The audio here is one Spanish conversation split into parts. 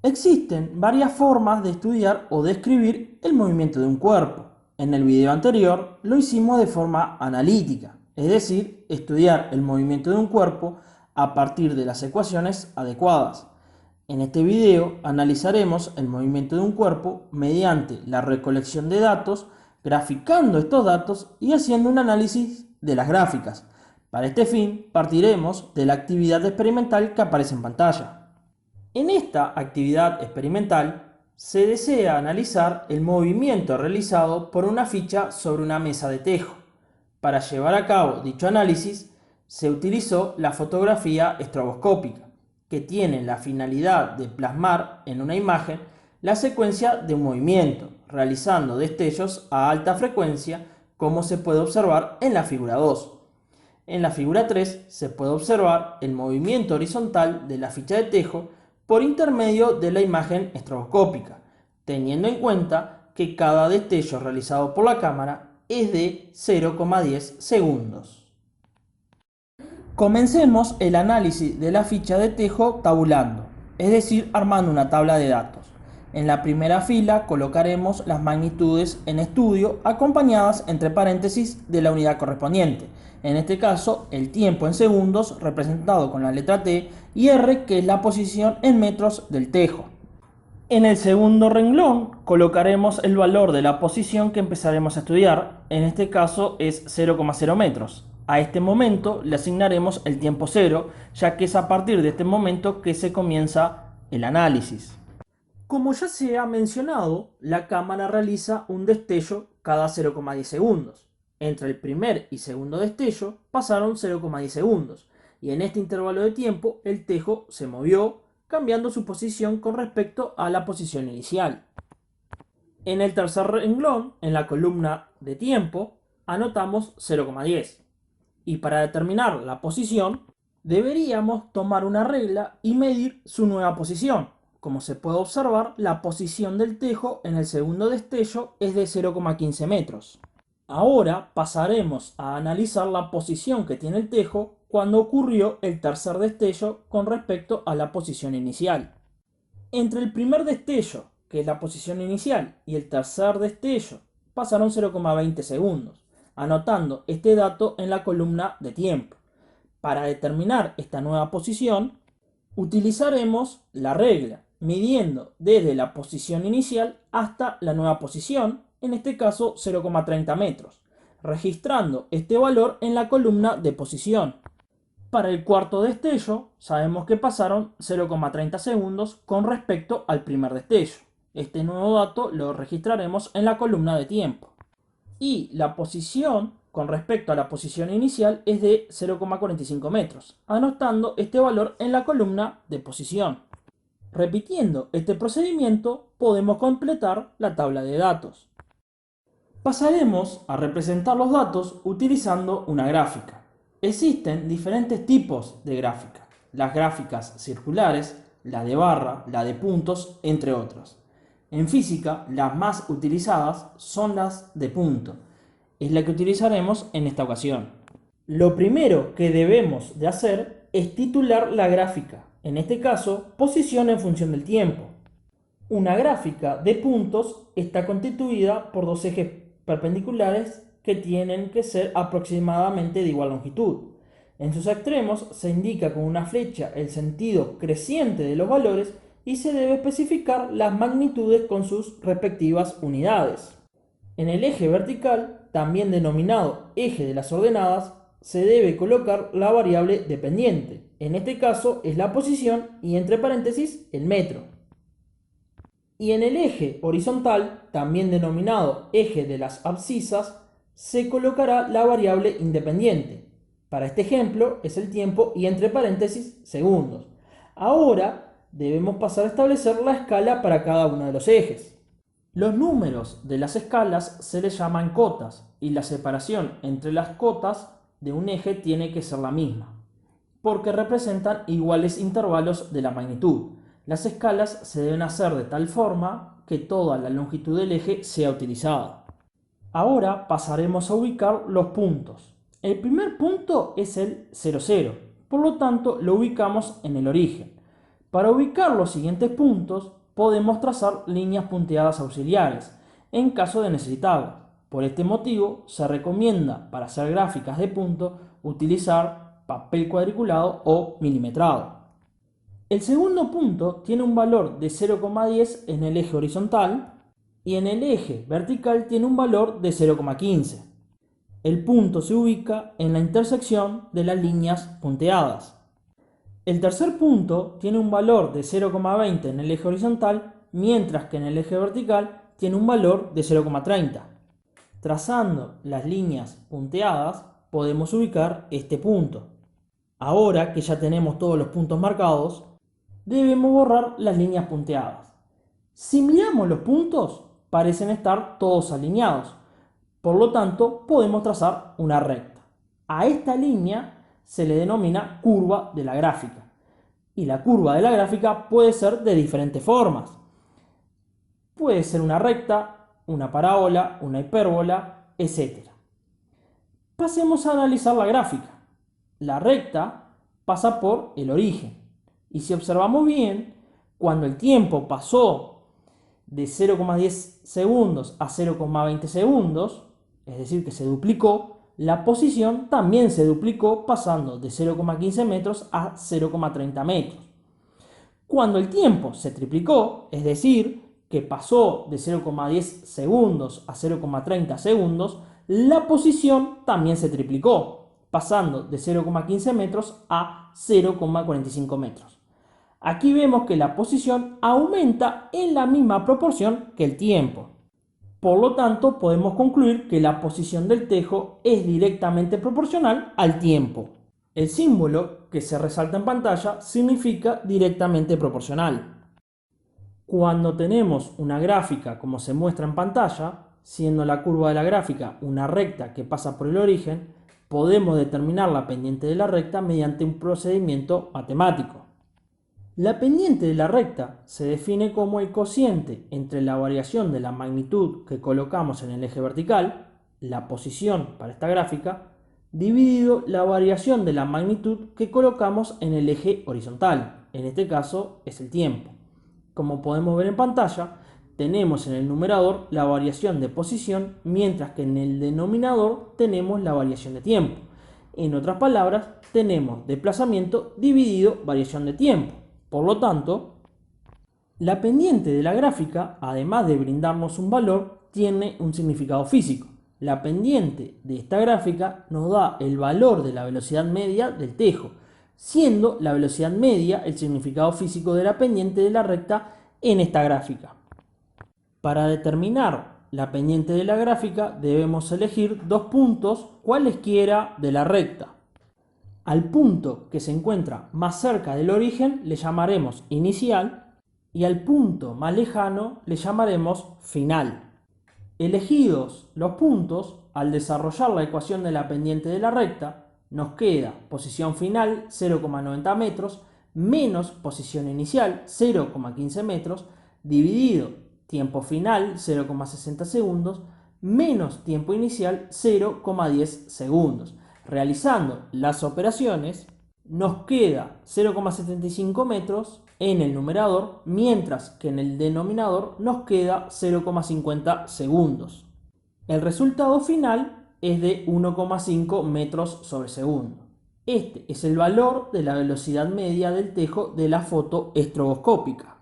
Existen varias formas de estudiar o describir el movimiento de un cuerpo. En el video anterior lo hicimos de forma analítica, es decir, estudiar el movimiento de un cuerpo a partir de las ecuaciones adecuadas. En este video analizaremos el movimiento de un cuerpo mediante la recolección de datos, graficando estos datos y haciendo un análisis de las gráficas. Para este fin, partiremos de la actividad experimental que aparece en pantalla. En esta actividad experimental se desea analizar el movimiento realizado por una ficha sobre una mesa de tejo. Para llevar a cabo dicho análisis se utilizó la fotografía estroboscópica, que tiene la finalidad de plasmar en una imagen la secuencia de un movimiento, realizando destellos a alta frecuencia, como se puede observar en la figura 2. En la figura 3 se puede observar el movimiento horizontal de la ficha de tejo por intermedio de la imagen estroboscópica, teniendo en cuenta que cada destello realizado por la cámara es de 0,10 segundos. Comencemos el análisis de la ficha de tejo tabulando, es decir, armando una tabla de datos. En la primera fila colocaremos las magnitudes en estudio acompañadas entre paréntesis de la unidad correspondiente. En este caso, el tiempo en segundos representado con la letra T y R, que es la posición en metros del tejo. En el segundo renglón colocaremos el valor de la posición que empezaremos a estudiar, en este caso es 0,0 metros. A este momento le asignaremos el tiempo cero, ya que es a partir de este momento que se comienza el análisis. Como ya se ha mencionado, la cámara realiza un destello cada 0,10 segundos. Entre el primer y segundo destello pasaron 0,10 segundos, y en este intervalo de tiempo el tejo se movió, cambiando su posición con respecto a la posición inicial. En el tercer renglón, en la columna de tiempo, anotamos 0,10. Y para determinar la posición, deberíamos tomar una regla y medir su nueva posición. Como se puede observar, la posición del tejo en el segundo destello es de 0,15 metros. Ahora pasaremos a analizar la posición que tiene el tejo cuando ocurrió el tercer destello con respecto a la posición inicial. Entre el primer destello, que es la posición inicial, y el tercer destello, pasaron 0,20 segundos, anotando este dato en la columna de tiempo. Para determinar esta nueva posición, utilizaremos la regla, midiendo desde la posición inicial hasta la nueva posición, en este caso 0,30 metros, registrando este valor en la columna de posición. Para el cuarto destello, sabemos que pasaron 0,30 segundos con respecto al primer destello. Este nuevo dato lo registraremos en la columna de tiempo. Y la posición con respecto a la posición inicial es de 0,45 metros, anotando este valor en la columna de posición. Repitiendo este procedimiento, podemos completar la tabla de datos. Pasaremos a representar los datos utilizando una gráfica. Existen diferentes tipos de gráfica: las gráficas circulares, la de barra, la de puntos, entre otras. En física, las más utilizadas son las de punto. Es la que utilizaremos en esta ocasión. Lo primero que debemos de hacer es titular la gráfica, en este caso, posición en función del tiempo. Una gráfica de puntos está constituida por dos ejes perpendiculares que tienen que ser aproximadamente de igual longitud. En sus extremos se indica con una flecha el sentido creciente de los valores y se debe especificar las magnitudes con sus respectivas unidades. En el eje vertical, también denominado eje de las ordenadas, se debe colocar la variable dependiente. En este caso es la posición y entre paréntesis el metro. Y en el eje horizontal, también denominado eje de las abscisas, se colocará la variable independiente. Para este ejemplo es el tiempo y entre paréntesis segundos. Ahora debemos pasar a establecer la escala para cada uno de los ejes. Los números de las escalas se les llaman cotas y la separación entre las cotas de un eje tiene que ser la misma, porque representan iguales intervalos de la magnitud. Las escalas se deben hacer de tal forma que toda la longitud del eje sea utilizada. Ahora pasaremos a ubicar los puntos. El primer punto es el 0,0, por lo tanto lo ubicamos en el origen. Para ubicar los siguientes puntos, podemos trazar líneas punteadas auxiliares, en caso de necesitarlas. Por este motivo, se recomienda para hacer gráficas de punto utilizar papel cuadriculado o milimetrado. El segundo punto tiene un valor de 0,10 en el eje horizontal y en el eje vertical tiene un valor de 0,15. El punto se ubica en la intersección de las líneas punteadas. El tercer punto tiene un valor de 0,20 en el eje horizontal, mientras que en el eje vertical tiene un valor de 0,30. Trazando las líneas punteadas podemos ubicar este punto. Ahora que ya tenemos todos los puntos marcados, debemos borrar las líneas punteadas. Si miramos los puntos, parecen estar todos alineados. Por lo tanto, podemos trazar una recta. A esta línea se le denomina curva de la gráfica. Y la curva de la gráfica puede ser de diferentes formas. Puede ser una recta, una parábola, una hipérbola, etc. Pasemos a analizar la gráfica. La recta pasa por el origen. Y si observamos bien, cuando el tiempo pasó de 0,10 segundos a 0,20 segundos, es decir, que se duplicó, la posición también se duplicó pasando de 0,15 metros a 0,30 metros. Cuando el tiempo se triplicó, es decir, que pasó de 0,10 segundos a 0,30 segundos, la posición también se triplicó, pasando de 0,15 metros a 0,45 metros. Aquí vemos que la posición aumenta en la misma proporción que el tiempo. Por lo tanto, podemos concluir que la posición del tejo es directamente proporcional al tiempo. El símbolo que se resalta en pantalla significa directamente proporcional. Cuando tenemos una gráfica como se muestra en pantalla, siendo la curva de la gráfica una recta que pasa por el origen, podemos determinar la pendiente de la recta mediante un procedimiento matemático. La pendiente de la recta se define como el cociente entre la variación de la magnitud que colocamos en el eje vertical, la posición para esta gráfica, dividido la variación de la magnitud que colocamos en el eje horizontal, en este caso es el tiempo. Como podemos ver en pantalla, tenemos en el numerador la variación de posición, mientras que en el denominador tenemos la variación de tiempo. En otras palabras, tenemos desplazamiento dividido variación de tiempo. Por lo tanto, la pendiente de la gráfica, además de brindarnos un valor, tiene un significado físico. La pendiente de esta gráfica nos da el valor de la velocidad media del tejo, siendo la velocidad media el significado físico de la pendiente de la recta en esta gráfica. Para determinar la pendiente de la gráfica debemos elegir dos puntos cualesquiera de la recta. Al punto que se encuentra más cerca del origen le llamaremos inicial y al punto más lejano le llamaremos final. Elegidos los puntos, al desarrollar la ecuación de la pendiente de la recta, nos queda posición final 0,90 metros menos posición inicial 0,15 metros dividido tiempo final 0,60 segundos menos tiempo inicial 0,10 segundos. Realizando las operaciones, nos queda 0,75 metros en el numerador, mientras que en el denominador nos queda 0,50 segundos. El resultado final es de 1,5 metros sobre segundo. Este es el valor de la velocidad media del tejo de la foto estroboscópica.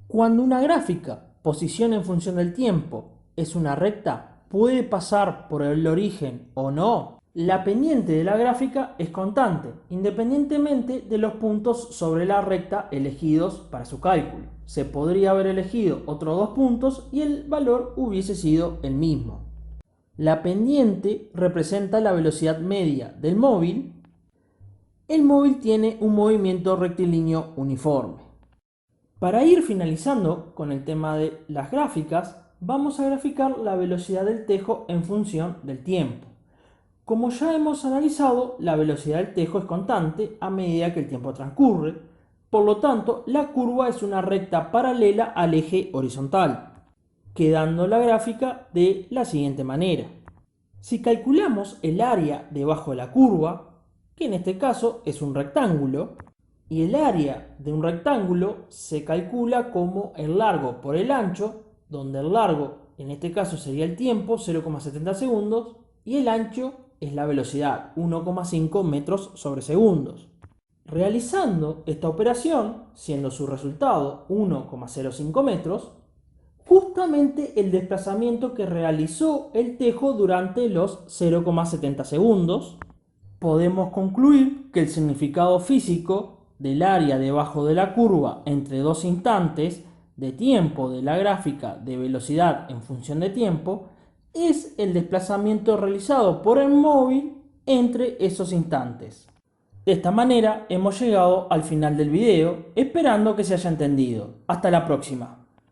Cuando una gráfica, posición en función del tiempo, es una recta, puede pasar por el origen o no. La pendiente de la gráfica es constante, independientemente de los puntos sobre la recta elegidos para su cálculo. Se podría haber elegido otros dos puntos y el valor hubiese sido el mismo. La pendiente representa la velocidad media del móvil. El móvil tiene un movimiento rectilíneo uniforme. Para ir finalizando con el tema de las gráficas, vamos a graficar la velocidad del tejo en función del tiempo. Como ya hemos analizado, la velocidad del tejo es constante a medida que el tiempo transcurre, por lo tanto, la curva es una recta paralela al eje horizontal, quedando la gráfica de la siguiente manera. Si calculamos el área debajo de la curva, que en este caso es un rectángulo, Y el área de un rectángulo se calcula como el largo por el ancho, donde el largo en este caso sería el tiempo, 0,70 segundos, y el ancho es la velocidad, 1,5 metros sobre segundos. Realizando esta operación, siendo su resultado 1,05 metros, justamente el desplazamiento que realizó el tejo durante los 0,70 segundos, podemos concluir que el significado físico del área debajo de la curva entre dos instantes de tiempo de la gráfica de velocidad en función de tiempo es el desplazamiento realizado por el móvil entre esos instantes. De esta manera hemos llegado al final del video, esperando que se haya entendido. Hasta la próxima.